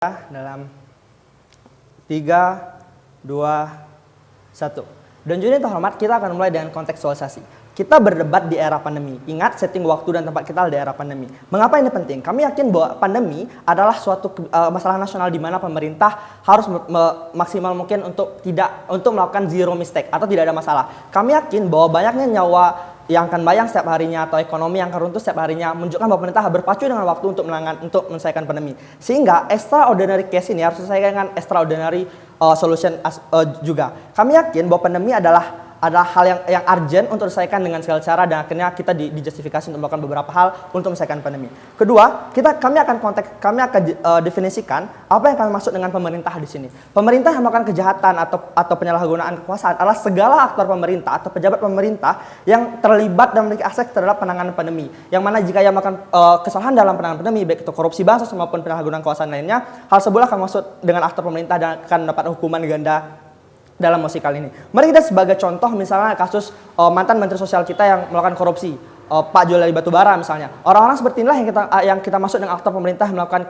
Dalam 3, 2, 1. Dan junior terhormat, kita akan mulai dengan kontekstualisasi. Kita berdebat di era pandemi. Ingat, setting waktu dan tempat kita di era pandemi. Mengapa ini penting? Kami yakin bahwa pandemi adalah suatu masalah nasional di mana pemerintah harus maksimal mungkin untuk melakukan zero mistake atau tidak ada masalah. Kami yakin bahwa banyaknya nyawa yang akan bayang setiap harinya atau ekonomi yang akan runtuh setiap harinya menunjukkan bahwa pemerintah berpacu dengan waktu untuk menyelesaikan pandemi. Sehingga extraordinary case ini harus diselesaikan dengan extraordinary solution juga. Kami yakin bahwa pandemi adalah hal yang urgent untuk diselesaikan dengan segala cara, dan akhirnya kita dijustifikasi untuk melakukan beberapa hal untuk menyelesaikan pandemi. Kedua, kami akan definisikan apa yang kami maksud dengan pemerintah di sini. Pemerintah yang melakukan kejahatan atau penyalahgunaan kekuasaan adalah segala aktor pemerintah atau pejabat pemerintah yang terlibat dan memiliki akses terhadap penanganan pandemi. Yang mana jika ia melakukan kesalahan dalam penanganan pandemi, baik itu korupsi bansos maupun penyalahgunaan kekuasaan lainnya, hal tersebut akan maksud dengan aktor pemerintah dan akan mendapat hukuman ganda dalam mosi kali ini. Mari kita sebagai contoh misalnya kasus mantan Menteri Sosial kita yang melakukan korupsi, Pak Jual dari Batubara misalnya. Orang-orang seperti inilah yang kita maksud dengan aktor pemerintah melakukan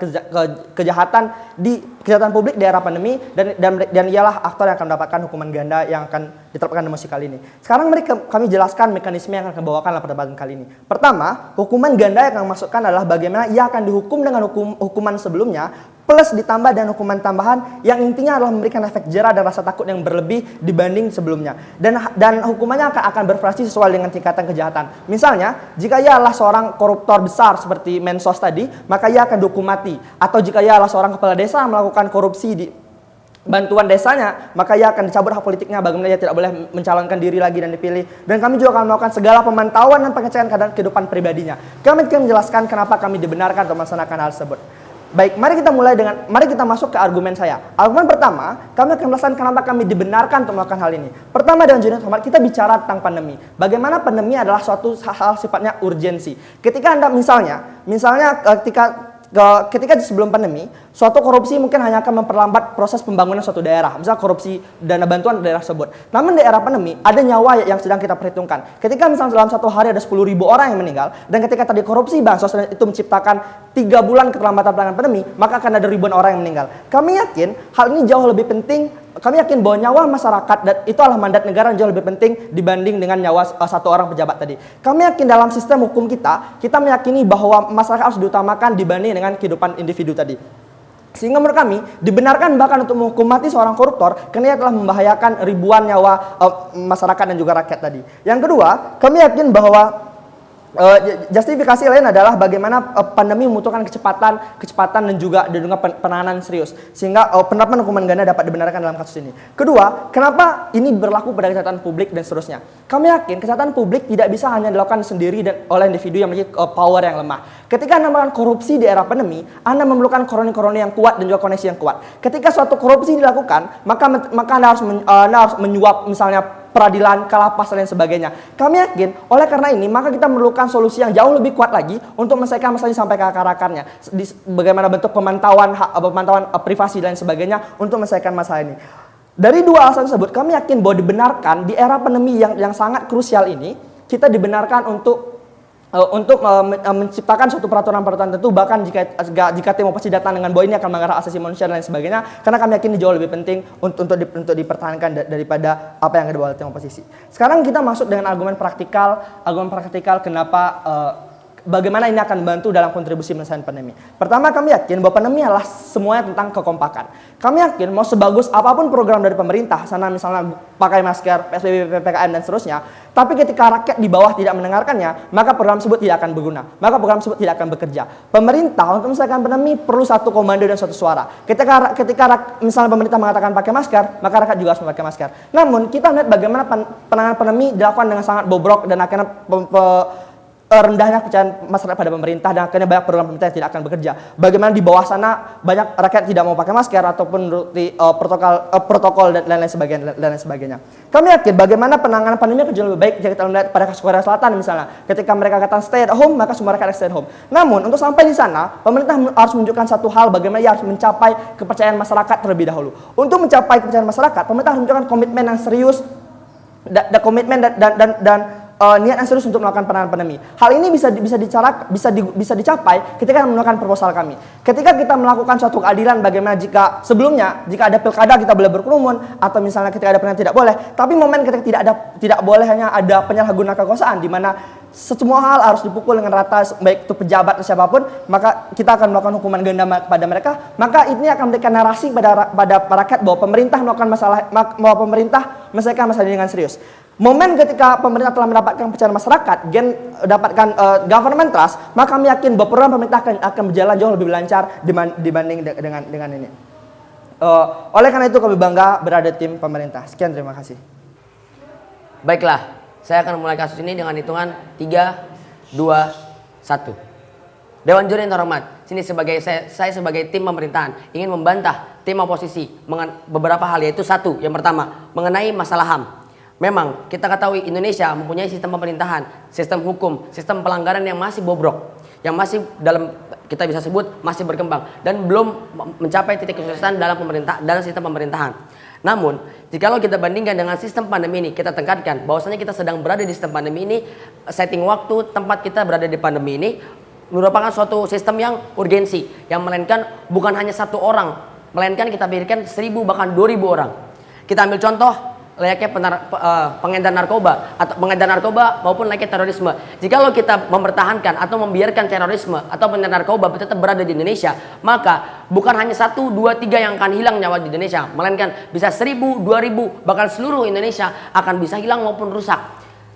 kejahatan publik di era pandemi, dan ialah aktor yang akan mendapatkan hukuman ganda yang akan diterapkan di mosi kali ini. Sekarang mari kami jelaskan mekanisme yang akan kami bawakan dalam perdebatan kali ini. Pertama, hukuman ganda yang kami masukkan adalah bagaimana ia akan dihukum dengan hukuman sebelumnya plus ditambah dan hukuman tambahan yang intinya adalah memberikan efek jera dan rasa takut yang berlebih dibanding sebelumnya. Dan hukumannya akan bervariasi sesuai dengan tingkatan kejahatan. Misalnya, jika ia adalah seorang koruptor besar seperti Mensos tadi, maka ia akan dihukum mati. Atau jika ia adalah seorang kepala desa yang melakukan korupsi di bantuan desanya, maka ia akan dicabut hak politiknya, bagaimana ia tidak boleh mencalonkan diri lagi dan dipilih. Dan kami juga akan melakukan segala pemantauan dan pengecekan kehidupan pribadinya. Kami akan menjelaskan kenapa kami dibenarkan untuk melaksanakan hal tersebut. Baik, mari kita masuk ke argumen saya. Argumen pertama, kami akan menjelaskan kenapa kami dibenarkan untuk melakukan hal ini. Pertama, dengan junior terhormat, kita bicara tentang pandemi. Bagaimana pandemi adalah suatu hal sifatnya urgensi. Ketika Anda misalnya ketika sebelum pandemi, suatu korupsi mungkin hanya akan memperlambat proses pembangunan suatu daerah. Misalnya korupsi dana bantuan daerah tersebut. Namun di era pandemi, ada nyawa yang sedang kita perhitungkan. Ketika misalnya dalam satu hari ada 10.000 orang yang meninggal, dan ketika tadi korupsi bansos itu menciptakan 3 bulan keterlambatan penanganan pandemi, maka akan ada ribuan orang yang meninggal. Kami yakin hal ini jauh lebih penting. Kami yakin bahwa nyawa masyarakat dan itu adalah mandat negara yang jauh lebih penting dibanding dengan nyawa satu orang pejabat tadi. Kami yakin dalam sistem hukum kita meyakini bahwa masyarakat harus diutamakan dibanding dengan kehidupan individu tadi. Sehingga menurut kami dibenarkan bahkan untuk menghukum mati seorang koruptor karena ia telah membahayakan ribuan nyawa masyarakat dan juga rakyat tadi. Yang kedua, kami yakin bahwa justifikasi lain adalah bagaimana pandemi membutuhkan kecepatan dan juga penanganan serius, sehingga penerapan hukuman ganda dapat dibenarkan dalam kasus ini. Kedua, kenapa ini berlaku pada kesehatan publik dan seterusnya? Kami yakin kesehatan publik tidak bisa hanya dilakukan sendiri dan oleh individu yang memiliki power yang lemah. Ketika Anda melakukan korupsi di era pandemi, Anda memerlukan koroni-koroni yang kuat dan juga koneksi yang kuat. Ketika suatu korupsi dilakukan, maka Anda harus menyuap misalnya peradilan, kalapas dan sebagainya. Kami yakin oleh karena ini maka kita memerlukan solusi yang jauh lebih kuat lagi untuk menyelesaikan masalah ini sampai ke akar-akarnya. Bagaimana bentuk pemantauan privasi dan sebagainya untuk menyelesaikan masalah ini. Dari dua alasan tersebut, kami yakin bahwa dibenarkan di era pandemi yang sangat krusial ini, kita dibenarkan untuk menciptakan suatu peraturan-peraturan tertentu, bahkan jika tim oposisi datang dengan bahwa ini akan melanggar hak asasi manusia dan lain sebagainya, karena kami yakin ini jauh lebih penting untuk dipertahankan daripada apa yang dibawa oleh tim oposisi. Sekarang kita masuk dengan argumen praktikal kenapa bagaimana ini akan membantu dalam kontribusi menyelesaikan pandemi. Pertama, kami yakin bahwa pandemi adalah semuanya tentang kekompakan. Kami yakin mau sebagus apapun program dari pemerintah, sana misalnya pakai masker, PSBB, PPKM dan seterusnya, tapi ketika rakyat di bawah tidak mendengarkannya, maka program tersebut tidak akan berguna, maka program tersebut tidak akan bekerja. Pemerintah untuk menyelesaikan pandemi perlu satu komando dan satu suara. Ketika misalnya pemerintah mengatakan pakai masker, maka rakyat juga harus memakai masker. Namun kita melihat bagaimana penanganan pandemi dilakukan dengan sangat bobrok dan akhirnya rendahnya kepercayaan masyarakat pada pemerintah, dan akhirnya banyak program pemerintah yang tidak akan bekerja. Bagaimana di bawah sana banyak rakyat tidak mau pakai masker ataupun menuruti protokol dan lain sebagainya. Kami yakin bagaimana penanganan pandemi akan jauh lebih baik jika kita melihat pada kasus Korea Selatan misalnya. Ketika mereka katakan stay at home, maka semua rakyat stay at home. Namun untuk sampai di sana, pemerintah harus menunjukkan satu hal, bagaimana ia harus mencapai kepercayaan masyarakat terlebih dahulu. Untuk mencapai kepercayaan masyarakat, pemerintah harus menunjukkan komitmen yang serius, komitmen dan niat yang serius untuk melakukan penanganan pandemi. Hal ini bisa dicapai ketika melakukan proposal kami. Ketika kita melakukan suatu keadilan, bagaimana jika sebelumnya jika ada pilkada kita boleh berkerumun, atau misalnya ketika ada pernyataan tidak boleh, tapi momen ketika tidak boleh hanya ada penyalahgunaan kekuasaan di mana semua hal harus dipukul dengan rata, baik itu pejabat atau siapapun, maka kita akan melakukan hukuman ganda pada mereka. Maka ini akan memberikan narasi pada rakyat bahwa pemerintah menyelesaikan masalah ini dengan serius. Momen ketika pemerintah telah mendapatkan percayaan masyarakat, mendapatkan government trust, maka kami yakin bahwa program pemerintah akan berjalan jauh lebih lancar dibanding dengan ini. Oleh karena itu kami bangga berada di tim pemerintah. Sekian, terima kasih. Baiklah, saya akan mulai kasus ini dengan hitungan 3, 2, 1. Dewan Juri yang terhormat, sini saya sebagai tim pemerintahan ingin membantah tim oposisi beberapa hal, yaitu satu, yang pertama mengenai masalah HAM. Memang kita ketahui Indonesia mempunyai sistem pemerintahan, sistem hukum, sistem pelanggaran yang masih bobrok, yang masih kita bisa sebut masih berkembang dan belum mencapai titik kesuksesan dalam sistem pemerintahan. Namun, jikalau kita bandingkan dengan sistem pandemi ini, kita tekankan bahwasanya kita sedang berada di sistem pandemi ini, setting waktu, tempat kita berada di pandemi ini merupakan suatu sistem yang urgensi, yang melainkan bukan hanya satu orang, melainkan kita pikirkan 1.000 bahkan 2.000 orang. Kita ambil contoh layaknya pengedar narkoba maupun layaknya terorisme. Jikalau kita mempertahankan atau membiarkan terorisme atau pengedar narkoba tetap berada di Indonesia, maka bukan hanya 1, 2, 3 yang akan hilang nyawa di Indonesia, melainkan bisa 1.000, 2.000, bahkan seluruh Indonesia akan bisa hilang maupun rusak.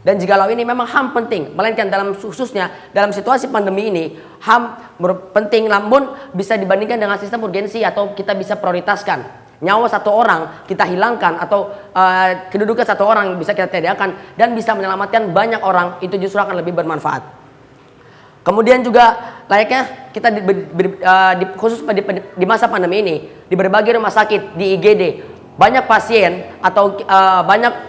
Dan jikalau ini memang HAM penting, melainkan khususnya dalam situasi pandemi ini, HAM penting, namun bisa dibandingkan dengan sistem urgensi atau kita bisa prioritaskan. Nyawa satu orang kita hilangkan atau kedudukan satu orang bisa kita tiadakan dan bisa menyelamatkan banyak orang, itu justru akan lebih bermanfaat. Kemudian juga layaknya kita khusus di masa pandemi ini, di berbagai rumah sakit, di IGD, banyak pasien atau banyak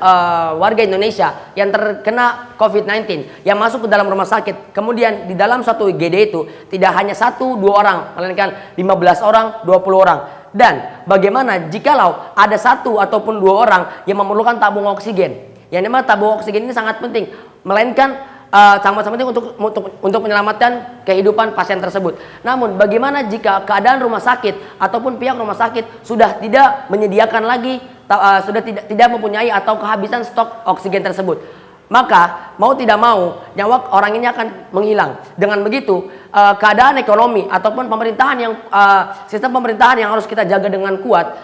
warga Indonesia yang terkena COVID-19 yang masuk ke dalam rumah sakit. Kemudian di dalam satu IGD itu tidak hanya 1, 2 orang, melainkan 15 orang, 20 orang. Dan bagaimana jikalau ada 1 ataupun 2 orang yang memerlukan tabung oksigen? Yang dimana tabung oksigen ini sangat penting, melainkan sangat penting untuk menyelamatkan kehidupan pasien tersebut. Namun bagaimana jika keadaan rumah sakit ataupun pihak rumah sakit sudah tidak menyediakan lagi, sudah tidak mempunyai atau kehabisan stok oksigen tersebut? Maka mau tidak mau nyawa orang ini akan menghilang. Dengan begitu keadaan ekonomi ataupun pemerintahan sistem pemerintahan yang harus kita jaga dengan kuat,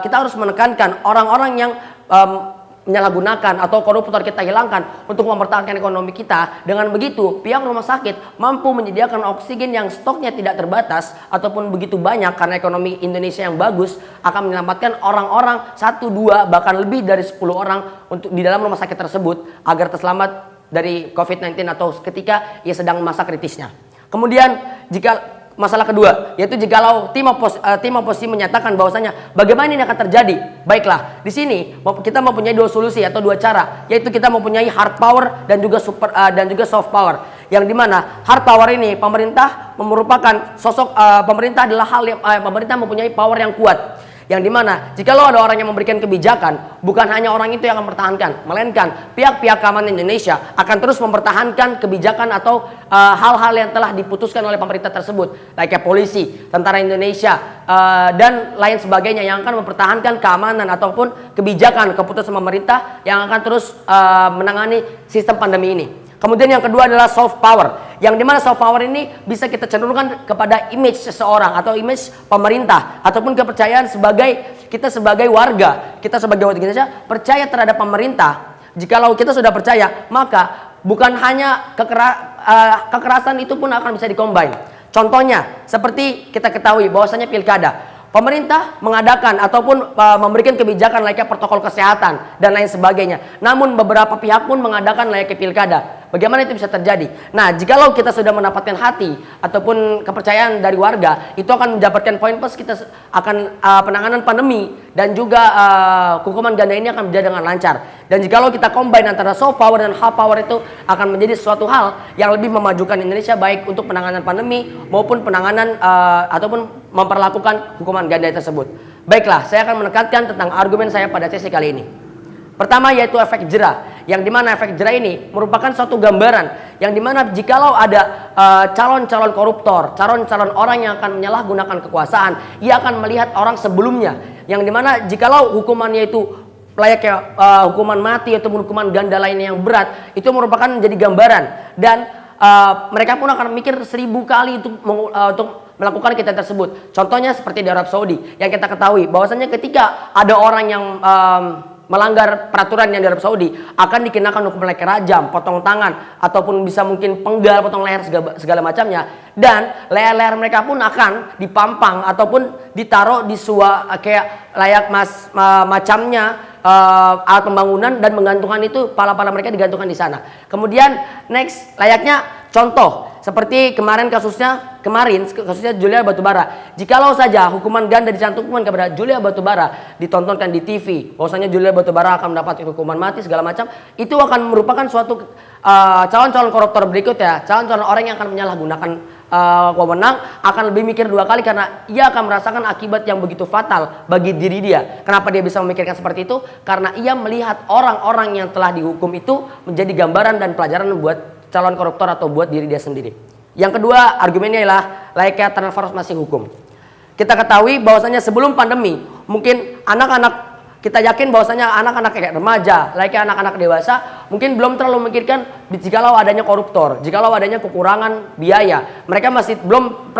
kita harus menekankan orang-orang yang menyalahgunakan atau koruptor kita hilangkan untuk mempertahankan ekonomi kita. Dengan begitu pihak rumah sakit mampu menyediakan oksigen yang stoknya tidak terbatas ataupun begitu banyak, karena ekonomi Indonesia yang bagus akan menyelamatkan orang-orang 1, 2 bahkan lebih dari 10 orang untuk di dalam rumah sakit tersebut agar terselamat dari COVID-19 atau ketika ia sedang masa kritisnya. Kemudian masalah kedua, yaitu jikalau tim oposisi menyatakan bahwasanya bagaimana ini akan terjadi. Baiklah, di sini kita mempunyai 2 solusi atau 2 cara, yaitu kita mempunyai hard power dan juga soft power. Yang dimana hard power ini pemerintah merupakan sosok pemerintah adalah pemerintah mempunyai power yang kuat. Yang dimana jikalau ada orang yang memberikan kebijakan, bukan hanya orang itu yang akan mempertahankan, melainkan pihak-pihak keamanan Indonesia akan terus mempertahankan kebijakan atau hal-hal yang telah diputuskan oleh pemerintah tersebut, kayak polisi, tentara Indonesia, dan lain sebagainya yang akan mempertahankan keamanan ataupun kebijakan keputusan pemerintah yang akan terus menangani sistem pandemi ini. Kemudian yang kedua adalah soft power, yang dimana soft power ini bisa kita cenderungkan kepada image seseorang atau image pemerintah ataupun kepercayaan kita sebagai warga Indonesia percaya terhadap pemerintah. Jikalau kita sudah percaya, maka bukan hanya kekerasan itu pun akan bisa dikombin. Contohnya seperti kita ketahui bahwasanya pilkada, pemerintah mengadakan ataupun memberikan kebijakan layaknya protokol kesehatan dan lain sebagainya. Namun beberapa pihak pun mengadakan layaknya pilkada. Bagaimana itu bisa terjadi? Nah, jikalau kita sudah mendapatkan hati ataupun kepercayaan dari warga, itu akan mendapatkan poin plus, kita akan penanganan pandemi dan juga hukuman ganda ini akan berjalan dengan lancar. Dan jikalau kita combine antara soft power dan hard power, itu akan menjadi suatu hal yang lebih memajukan Indonesia baik untuk penanganan pandemi maupun penanganan ataupun memperlakukan hukuman ganda tersebut. Baiklah, saya akan menekankan tentang argumen saya pada sesi kali ini. Pertama yaitu efek jera, yang dimana efek jera ini merupakan suatu gambaran yang dimana jikalau ada calon-calon koruptor, calon-calon orang yang akan menyalahgunakan kekuasaan, ia akan melihat orang sebelumnya, yang dimana jikalau hukumannya itu layaknya hukuman mati atau hukuman ganda lainnya yang berat, itu merupakan menjadi gambaran, dan mereka pun akan mikir 1000 kali untuk melakukan kejahatan tersebut. Contohnya seperti di Arab Saudi yang kita ketahui bahwasanya ketika ada orang yang melanggar peraturan yang di Arab Saudi akan dikenakan hukum leher rajam, potong tangan, ataupun bisa mungkin penggal, potong leher segala macamnya, dan leher-leher mereka pun akan dipampang ataupun ditaruh di kayak layak macamnya alat pembangunan, dan menggantungkan itu pala-pala mereka digantungkan di sana. Kemudian next layaknya contoh seperti kasusnya Julia Batubara. Jikalau saja hukuman ganda dicantumkan kepada Julia Batubara, ditontonkan di TV bahwasanya Julia Batubara akan mendapat hukuman mati segala macam, itu akan merupakan suatu calon-calon koruptor berikutnya, calon-calon orang yang akan menyalahgunakan wewenang, akan lebih mikir 2 kali karena ia akan merasakan akibat yang begitu fatal bagi diri dia. Kenapa dia bisa memikirkan seperti itu? Karena ia melihat orang-orang yang telah dihukum itu menjadi gambaran dan pelajaran buat calon koruptor atau buat diri dia sendiri. Yang kedua argumennya ialah layaknya transformasi hukum. Kita ketahui bahwasanya sebelum pandemi mungkin kita yakin bahwasanya anak-anak kayak remaja, layaknya anak-anak dewasa mungkin belum terlalu memikirkan jikalau adanya koruptor, jikalau adanya kekurangan biaya. Mereka masih belum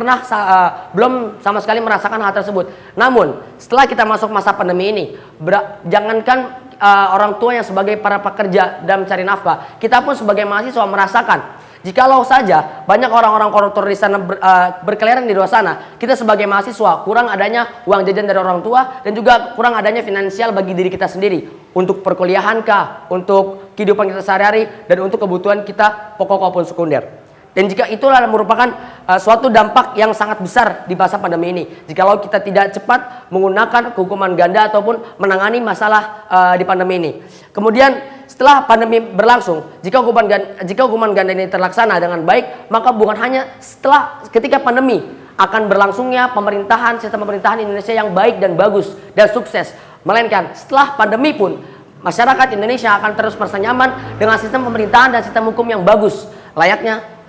sama sekali merasakan hal tersebut. Namun setelah kita masuk masa pandemi ini, jangankan orang tua yang sebagai para pekerja dan mencari nafkah, kita pun sebagai mahasiswa merasakan jikalau saja banyak orang-orang koruptor di sana berkeliaran di luar sana, kita sebagai mahasiswa kurang adanya uang jajan dari orang tua dan juga kurang adanya finansial bagi diri kita sendiri untuk perkuliahan kah, untuk kehidupan kita sehari-hari, dan untuk kebutuhan kita pokok maupun sekunder. Dan jika itulah merupakan suatu dampak yang sangat besar di masa pandemi ini, jikalau kita tidak cepat menggunakan hukuman ganda ataupun menangani masalah di pandemi ini. Kemudian setelah pandemi berlangsung, jika hukuman ganda ini terlaksana dengan baik, maka bukan hanya ketika pandemi akan berlangsungnya sistem pemerintahan Indonesia yang baik dan bagus dan sukses, melainkan setelah pandemi pun masyarakat Indonesia akan terus merasa nyaman dengan sistem pemerintahan dan sistem hukum yang bagus, layaknya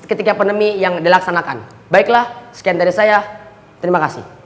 ketika pandemi yang dilaksanakan. Baiklah, sekian dari saya. Terima kasih.